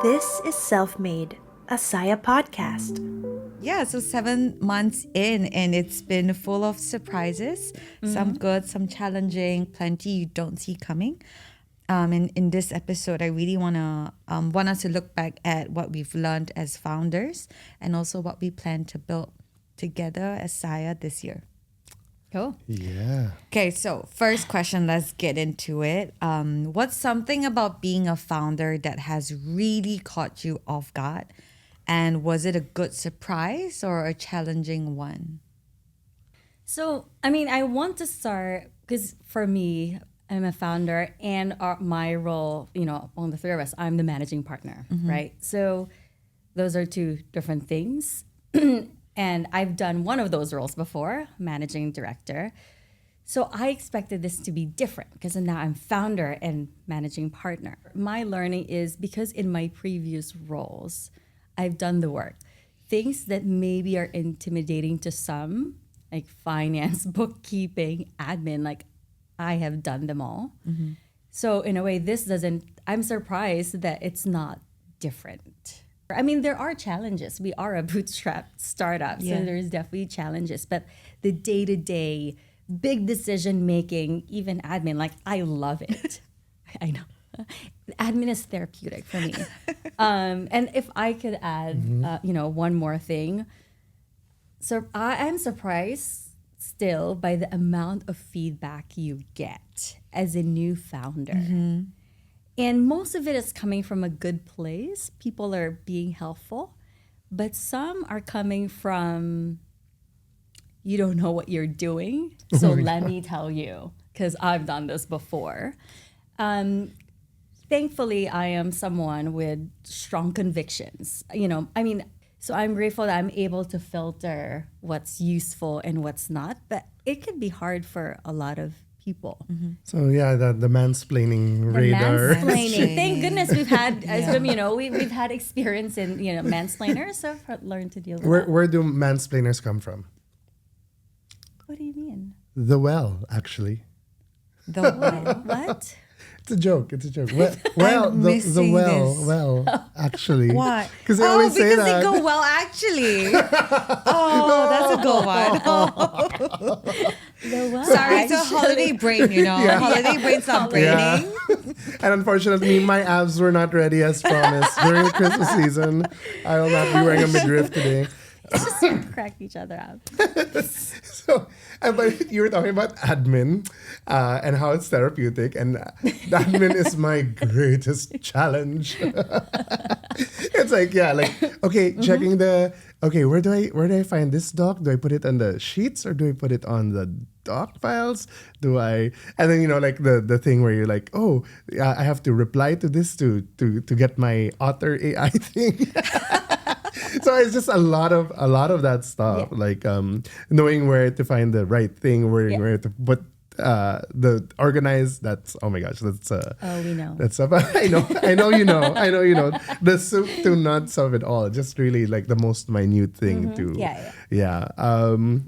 This is Self-Made, a Saya podcast. Yeah, so 7 months in, and it's been full of surprises. Some good, some challenging, plenty you don't see coming. And in this episode, I really want us to look back at what we've learned as founders and also what we plan to build together as Saya this year. Cool. Yeah. Okay, so first question, let's get into it. What's something about being a founder that has really caught you off guard? And was it a good surprise or a challenging one? So, I want to start because for me, I'm a founder and my role, among the three of us, I'm the managing partner, right? So those are two different things. And I've done one of those roles before, managing director. So I expected this to be different because now I'm founder and managing partner. My learning is because in my previous roles, I've done the work. Things that maybe are intimidating to some, like finance, bookkeeping, admin, like I have done them all. So in a way, I'm surprised that it's not different. There are challenges. We are a bootstrap startup, so there's definitely challenges. But the day-to-day, big decision-making, even admin, like I love it. I know. Admin is therapeutic for me. And if I could add, one more thing. So I'm surprised still by the amount of feedback you get as a new founder. And most of it is coming from a good place. People are being helpful. But some are coming from, you don't know what you're doing. So let me tell you, because I've done this before. Thankfully, I am someone with strong convictions. So I'm grateful that I'm able to filter what's useful and what's not. But it can be hard for a lot of people. So the mansplaining radar. Mansplaining. Thank goodness we've had, we've had experience in mansplainers, so I've learned to deal with that. Where do mansplainers come from? What do you mean? The well, actually. The well. What? It's a joke. Well, the well. this. Well, actually. What? Because they always say that. Because they go, well, actually. Oh, that's a good one. Sorry, it's a holiday brain, Holiday brain's not braining. And unfortunately, my abs were not ready as promised during the Christmas season. I will not be wearing a midriff today. It's just crack each other up. So, but you were talking about admin and how it's therapeutic, and admin is my greatest challenge. It's checking where do I find this doc? Do I put it on the sheets or do I put it on the doc files? And then the thing where you're like, I have to reply to this to get my author AI thing. So it's just a lot of that stuff, knowing where to find the right thing, where to put the organize. That's oh my gosh, that's we know. That's I know you know the soup to nuts of it all. Just really like the most minute thing to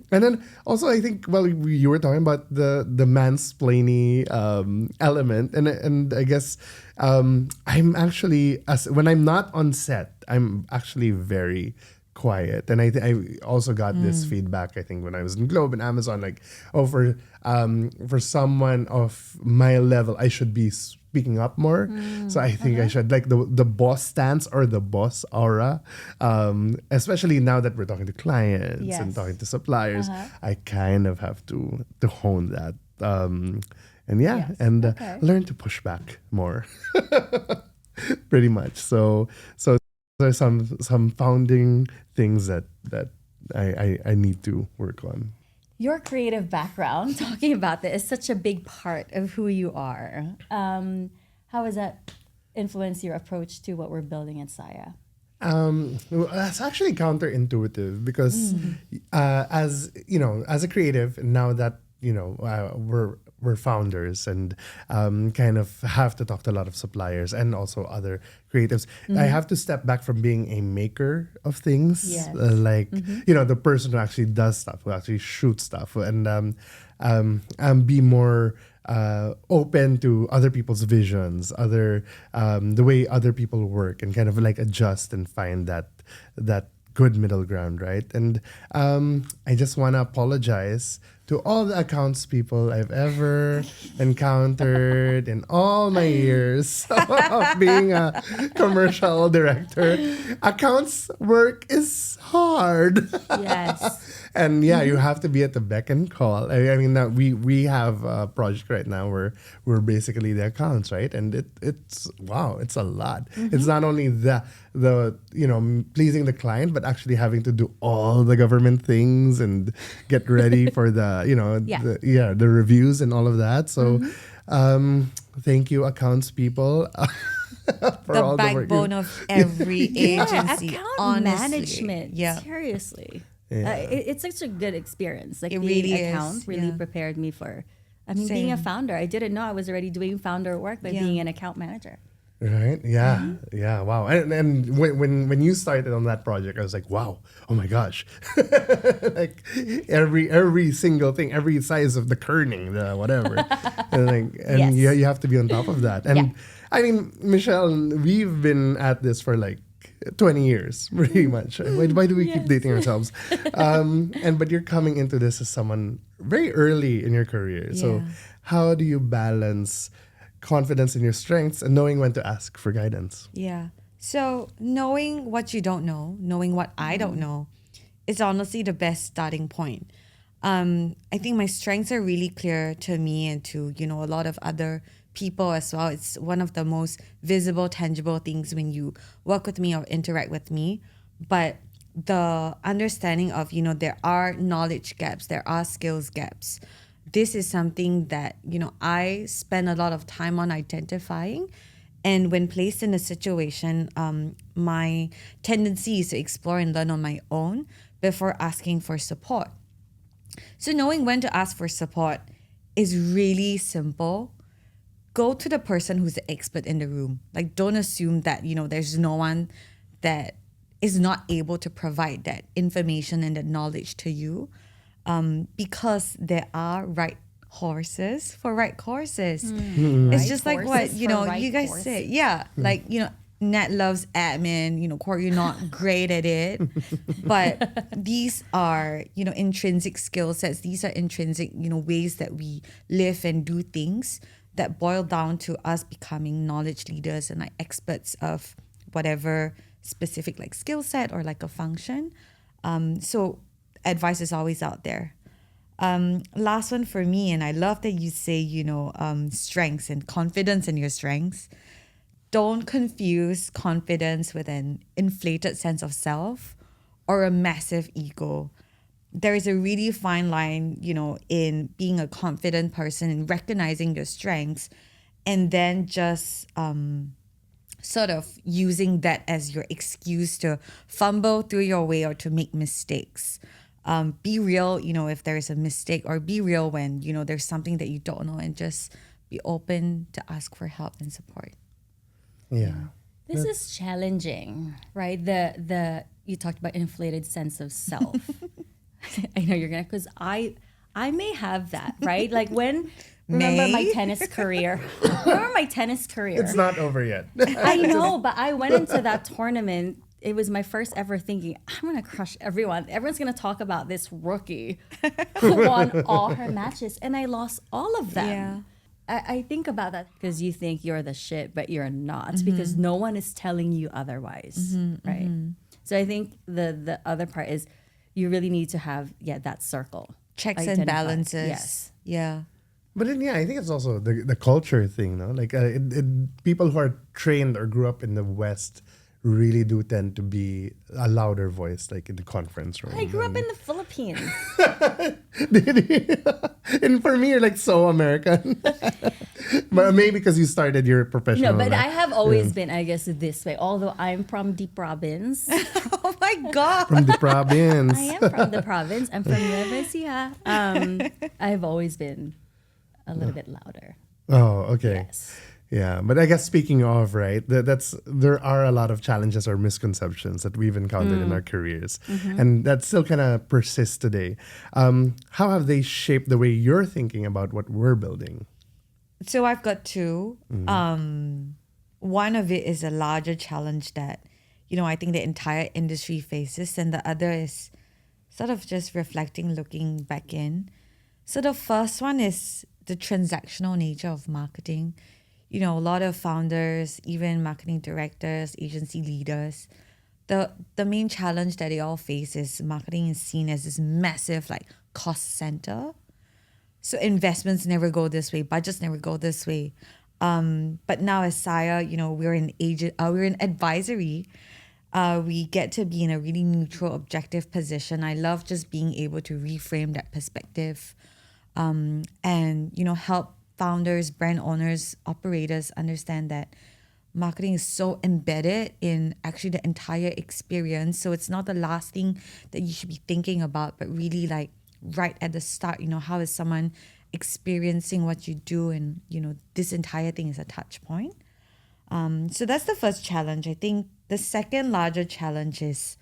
and then also I think you were talking about the mansplaining element, and I guess I'm actually when I'm not on set, I'm actually very quiet, and I also got this feedback. I think when I was in Globe and Amazon, for someone of my level, I should be speaking up more. So I think I should the boss stance or the boss aura, especially now that we're talking to clients and talking to suppliers. I kind of have to hone that. Learn to push back more. Pretty much. So there are some founding things that I need to work on. Your creative background, talking about this, is such a big part of who you are. How has that influenced your approach to what we're building at Saya? That's actually counterintuitive because as a creative, now that we're we're founders and kind of have to talk to a lot of suppliers and also other creatives. I have to step back from being a maker of things, Yes. The person who actually does stuff, who actually shoots stuff, and be more open to other people's visions, the way other people work, and kind of like adjust and find that good middle ground, right? And I just want to apologize to all the accounts people I've ever encountered in all my years of being a commercial director. Accounts work is hard. Yes. And you have to be at the beck and call. I mean, now we have a project right now where we're basically the accounts, right? And it's a lot. It's not only the pleasing the client, but actually having to do all the government things and get ready for the reviews and all of that. So, thank you, accounts people. For The all backbone the work. of every agency. Account honestly. management. Yeah. Seriously. Yeah. It's such a good experience. Like It being really account is, really yeah. prepared me for, being a Same. founder. I didn't know I was already doing founder work by Yeah. being an account manager. Right? Yeah. Yeah. Wow. And when you started on that project, I was like, wow, oh my gosh. Like every single thing, every size of the kerning, the whatever. And Yes. you have to be on top of that. And Yeah. I mean, Michelle, we've been at this for like 20 years, pretty much. Why do we keep dating ourselves? But you're coming into this as someone very early in your career. So Yeah. how do you balance confidence in your strengths and knowing when to ask for guidance? Yeah. So knowing what you don't know, knowing what I don't know, is honestly the best starting point. I think my strengths are really clear to me and to, a lot of other people as well. It's one of the most visible, tangible things when you work with me or interact with me. But the understanding of, there are knowledge gaps, there are skills gaps. This is something that, I spend a lot of time on identifying. And when placed in a situation, my tendency is to explore and learn on my own before asking for support. So knowing when to ask for support is really simple. Go to the person who's the expert in the room. Like, don't assume that, there's no one that is not able to provide that information and that knowledge to you. Because there are right horses for right courses. It's Right just like horses what, for right you guys courses. say. Yeah. Like, Nat loves admin, Quark, you're not great at it. But these are, intrinsic skill sets. These are intrinsic, ways that we live and do things that boil down to us becoming knowledge leaders and like experts of whatever specific like skill set or like a function. So advice is always out there. Last one for me, and I love that you say, strengths and confidence in your strengths. Don't confuse confidence with an inflated sense of self or a massive ego. There is a really fine line, in being a confident person and recognizing your strengths and then just sort of using that as your excuse to fumble through your way or to make mistakes. Be real, if there is a mistake, or be real when, there's something that you don't know, and just be open to ask for help and support. Yeah. This is challenging, right? The you talked about inflated sense of self. I know you're gonna, because I may have that, right? Like remember my tennis career. It's not over yet. I know, but I went into that tournament. It was my first ever thinking, I'm going to crush everyone. Everyone's going to talk about this rookie who won all her matches. And I lost all of them. Yeah. I think about that because you think you're the shit, but you're not, because no one is telling you otherwise, right? So I think the other part is you really need to have, that circle. Checks Identify. and balances. Yes. Yeah. But then, I think it's also the culture thing, no? Like people who are trained or grew up in the West really do tend to be a louder voice, like in the conference room. I grew up in the Philippines. And for me, you're like so American. But maybe because you started your professional No, but life. I have always been, I guess, this way. Although I'm from the province. Oh my God. From the province. I am from the province. I'm from Nueva Ecija. I've always been a little bit louder. Oh, okay. Yes. Yeah, but I guess speaking of, right, there are a lot of challenges or misconceptions that we've encountered in our careers, and that still kind of persists today. How have they shaped the way you're thinking about what we're building? So I've got two. One of it is a larger challenge that, I think the entire industry faces, and the other is sort of just reflecting, looking back in. So the first one is the transactional nature of marketing. A lot of founders, even marketing directors, agency leaders, the main challenge that they all face is marketing is seen as this massive like cost center. So investments never go this way, budgets never go this way. But now as Saya, we're in advisory. We get to be in a really neutral, objective position. I love just being able to reframe that perspective, and help founders, brand owners, operators understand that marketing is so embedded in actually the entire experience. So it's not the last thing that you should be thinking about, but really like right at the start, how is someone experiencing what you do, and this entire thing is a touch point. So that's the first challenge. I think the second larger challenge is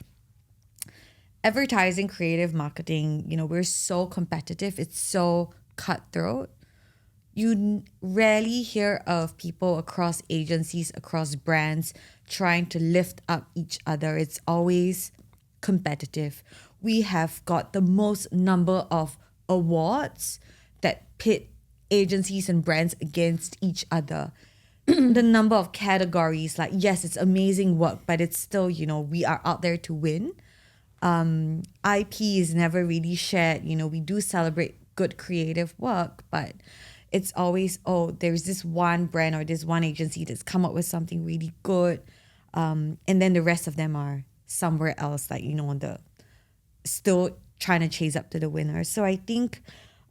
advertising, creative marketing. We're so competitive, it's so cutthroat. You rarely hear of people across agencies, across brands trying to lift up each other. It's always competitive. We have got the most number of awards that pit agencies and brands against each other. The number of categories, like, yes, it's amazing work, but it's still, we are out there to win. IP is never really shared. We do celebrate good creative work, but it's always, there's this one brand or this one agency that's come up with something really good. And then the rest of them are somewhere else, like, still trying to chase up to the winner. So I think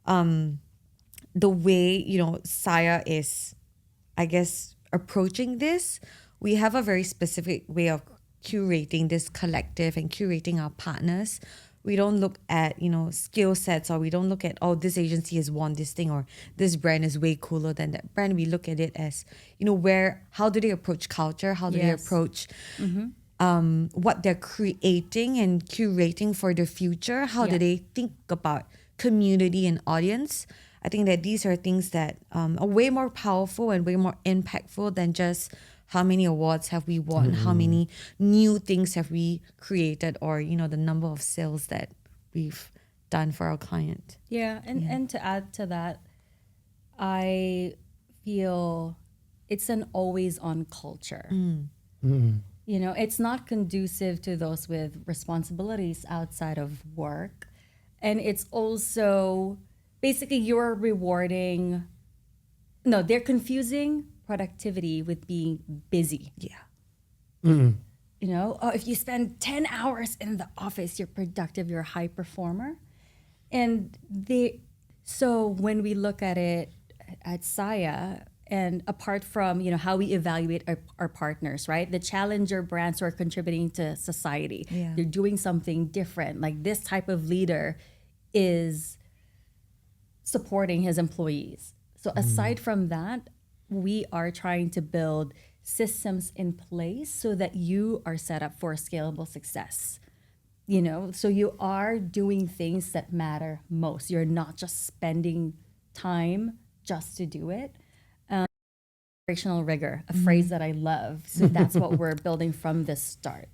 the way, Saya is, I guess, approaching this, we have a very specific way of curating this collective and curating our partners. We don't look at, skill sets, or we don't look at, this agency has won this thing, or this brand is way cooler than that brand. We look at it as, how do they approach culture? How do they approach what they're creating and curating for the future? How do they think about community and audience? I think that these are things that are way more powerful and way more impactful than just how many awards have we won, how many new things have we created, or, the number of sales that we've done for our client. Yeah, and to add to that, I feel it's an always on culture. It's not conducive to those with responsibilities outside of work. And it's also basically they're confusing productivity with being busy. Mm-hmm. If you spend 10 hours in the office, you're productive, you're a high performer. And so when we look at it at Saya, and apart from, how we evaluate our partners, right? The challenger brands who are contributing to society. Yeah. They're doing something different. Like, this type of leader is supporting his employees. So aside from that, we are trying to build systems in place so that you are set up for scalable success. So you are doing things that matter most. You're not just spending time just to do it. Operational rigor, a phrase that I love. So that's what we're building from the start.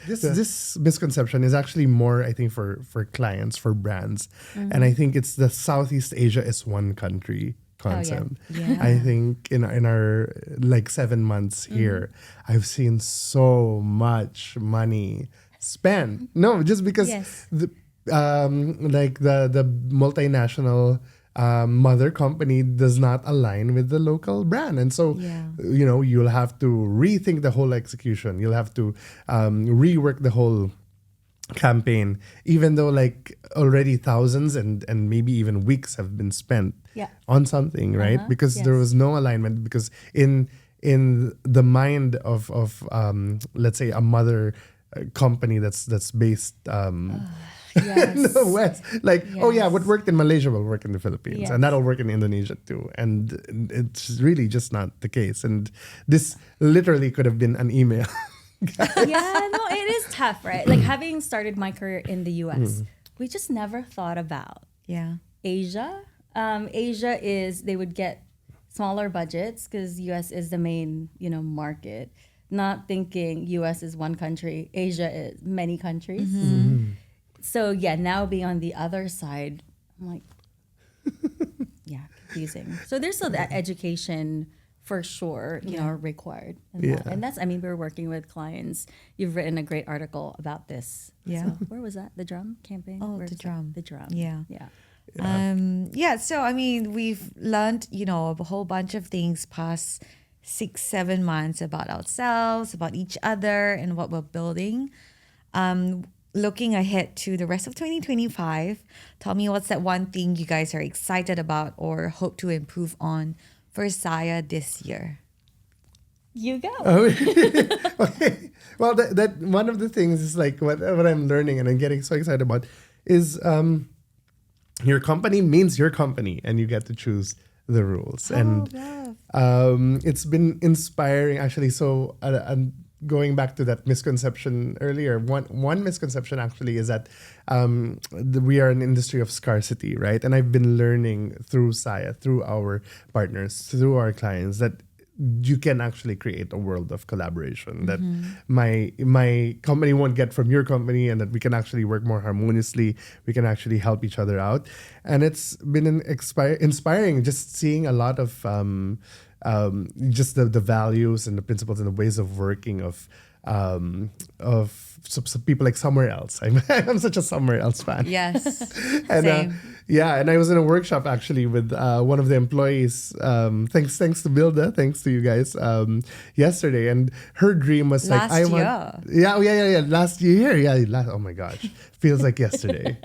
This misconception is actually more, I think, for clients, for brands. And I think it's the Southeast Asia is one country concept. I think in our like 7 months here, I've seen so much money spent. No, just because the multinational mother company does not align with the local brand, and so you'll have to rethink the whole execution. You'll have to rework the whole campaign, even though like already thousands and maybe even weeks have been spent on something, right? Because there was no alignment, because in the mind of let's say a mother company that's based in the West. Like, oh yeah, Yes. what worked in Malaysia will work in the Philippines, Yes. and that'll work in Indonesia too. And it's really just not the case. And this literally could have been an email. Yeah, no, it is tough, right? Like having started my career in the US, we just never thought about Yeah. Asia. Asia is, they would get smaller budgets because US is the main, market. Not thinking US is one country, Asia is many countries. So yeah, now being on the other side, I'm like, yeah, confusing. So there's still that education for sure, required. And Yeah. and that's, I mean, we're working with clients. You've written a great article about this. Yeah. So where was that? The drum campaign? Oh, Where's the that? drum. The drum. Yeah. Yeah. So I mean, we've learned, a whole bunch of things past 6-7 months about ourselves, about each other, and what we're building. Looking ahead to the rest of 2025, tell me what's that one thing you guys are excited about or hope to improve on for Saya this year? You go. Okay. Well, that one of the things is like what I'm learning and I'm getting so excited about is your company means your company, and you get to choose the rules. And it's been inspiring, actually. So going back to that misconception earlier, one misconception actually is that we are an industry of scarcity, right? And I've been learning through Saya, through our partners, through our clients, that you can actually create a world of collaboration that my company won't get from your company, and that we can actually work more harmoniously. We can actually help each other out. And it's been inspiring just seeing a lot of just the values and the principles and the ways of working of some people like Somewhere Else. I'm such a Somewhere Else fan. Yes. And Same. and I was in a workshop actually with one of the employees. Thanks to Bilda, thanks to you guys. Yesterday, and her dream was Last like, year. last year, oh my gosh, feels like yesterday.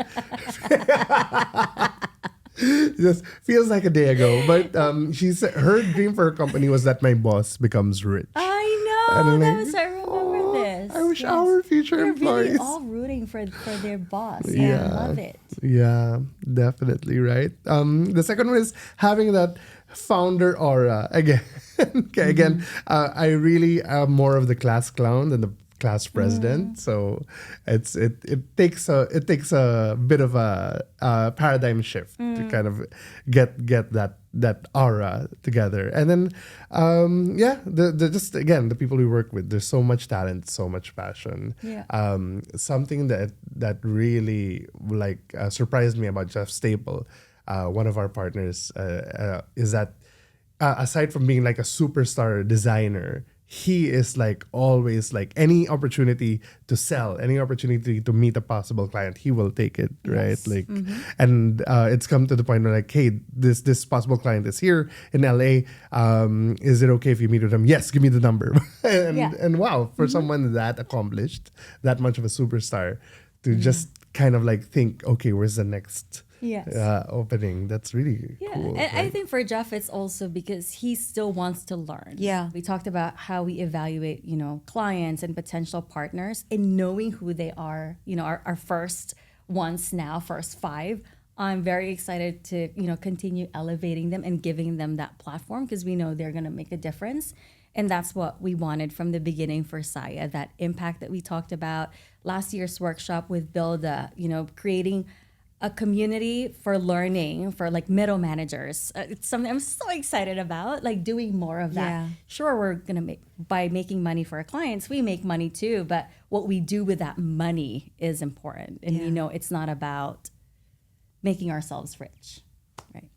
Just feels like a day ago. But she said her dream for her company was that my boss becomes rich. I know. And That like, was, I remember this. I wish our future They're employees. really all rooting for their boss. Yeah. I love it. Yeah, definitely, right. The second one is having that founder aura again. Okay, again, I really am more of the class clown than the class president. So it takes a bit of a paradigm shift to kind of get that aura together. And then the just again, the people we work with, there's so much talent, so much passion. Yeah. Something that really surprised me about Jeff Staple, one of our partners, is that aside from being like a superstar designer, he is like always like any opportunity to sell, any opportunity to meet a possible client, he will take it, right? Yes. Like, and it's come to the point where like, hey, this possible client is here in LA. Is it okay if you meet with them? Yes, give me the number. and wow, for someone that accomplished, that much of a superstar, to just kind of like think, okay, where's the next opening? That's really cool. And right? I think for Jeff, it's also because he still wants to learn. Yeah. We talked about how we evaluate, clients and potential partners, and knowing who they are, our first ones now, first 5. I'm very excited to, continue elevating them and giving them that platform, because we know they're going to make a difference. And that's what we wanted from the beginning for Saya, that impact that we talked about last year's workshop with Builda, creating a community for learning for like middle managers. It's something I'm so excited about, like doing more of that. Yeah. Sure, we're going to by making money for our clients, we make money too, but what we do with that money is important. And it's not about making ourselves rich, right?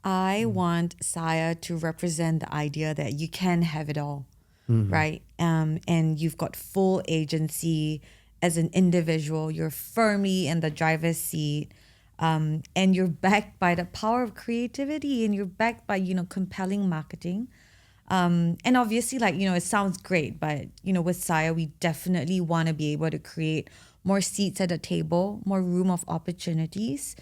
I want Saya to represent the idea that you can have it all, right? And you've got full agency as an individual. You're firmly in the driver's seat, and you're backed by the power of creativity, and you're backed by, compelling marketing. And obviously, it sounds great, but, with Saya, we definitely want to be able to create more seats at the table, more room of opportunities.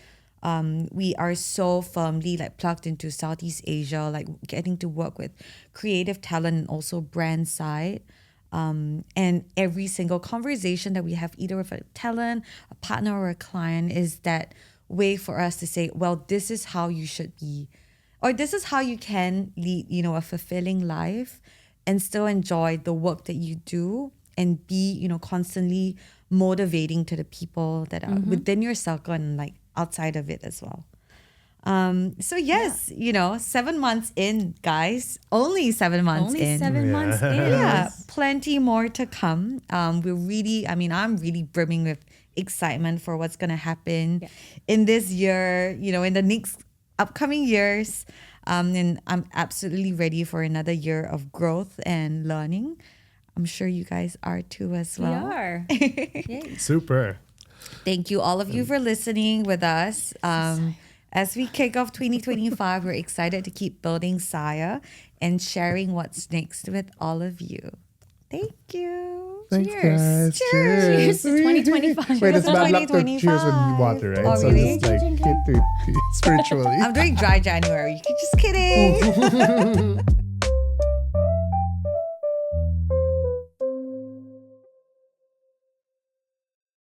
We are so firmly plugged into Southeast Asia, getting to work with creative talent and also brand side. And every single conversation that we have, either with a talent, a partner, or a client, is that way for us to say, well, this is how you should be, or this is how you can lead, a fulfilling life and still enjoy the work that you do and be, constantly motivating to the people that are within your circle and like outside of it as well. So yes, 7 months in, guys, only 7 months in. Only 7 months in. Yeah, plenty more to come. I'm really brimming with excitement for what's going to happen in this year, in the next upcoming years. And I'm absolutely ready for another year of growth and learning. I'm sure you guys are too as well. We are. Super. Thank you, all of you, for listening with us. As we kick off 2025, we're excited to keep building Saya and sharing what's next with all of you. Thank you. Thanks, Cheers. guys. Cheers to 2025. Wait, it's bad luck to 2025. cheers with water, right? Oh, So really? just like hit it spiritually. I'm doing dry January. Just kidding.